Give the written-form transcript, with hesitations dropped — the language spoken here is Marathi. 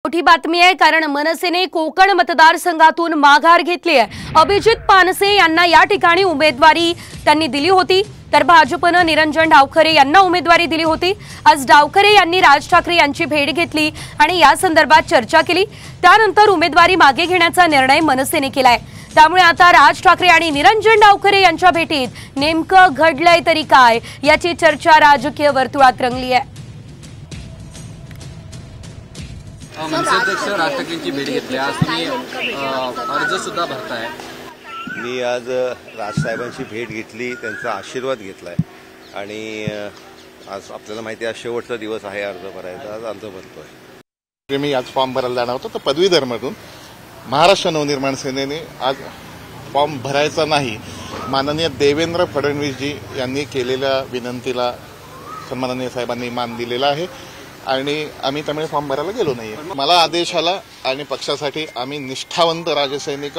मोठी बातमी आहे, कारण मनसेने कोकण मतदारसंघातून माघार घेतली आहे। अभिजित पानसे यांना या ठिकाणी उमेदवारी त्यांनी दिली होती, तर भाजपने निरंजन डावखरे यांना उमेदवारी दिली होती। आज डावखरे यांनी राज ठाकरे यांची भेट घेतली आणि या संदर्भात चर्चा केली। त्यानंतर उमेदवारी मागे घेण्याचा निर्णय मनसेने केलाय। त्यामुळे आता राज ठाकरे आणि निरंजन डावखरे यांच्या भेटीत नेमकं घडलंय तरी काय, याची चर्चा राजकीय वर्तुळात रंगली आहे। मनसे अध्यक्ष राज ठाकरेंची भेट घेतली, आज तुम्ही अर्ज सुद्धा भरताय। मी आज राजसाहेबांची भेट घेतली, त्यांचा आशीर्वाद घेतलाय आणि आज आपल्याला माहिती आहे शेवटचा दिवस आहे अर्ज भरायचा। आज अर्ज भरतोय। मी आज फॉर्म भरायला जाणार होतो, तर पदवीधरमधून महाराष्ट्र नवनिर्माण सेनेने आज फॉर्म भरायचा नाही, माननीय देवेंद्र फडणवीसजी यांनी केलेल्या विनंतीला सन्माननीय साहेबांनी मान दिलेला आहे आणि आम्ही त्यामुळे फॉर्म भरायला गेलो नाहीये। मला आदेश आला आणि पक्षासाठी आम्ही निष्ठावंत राजसैनिक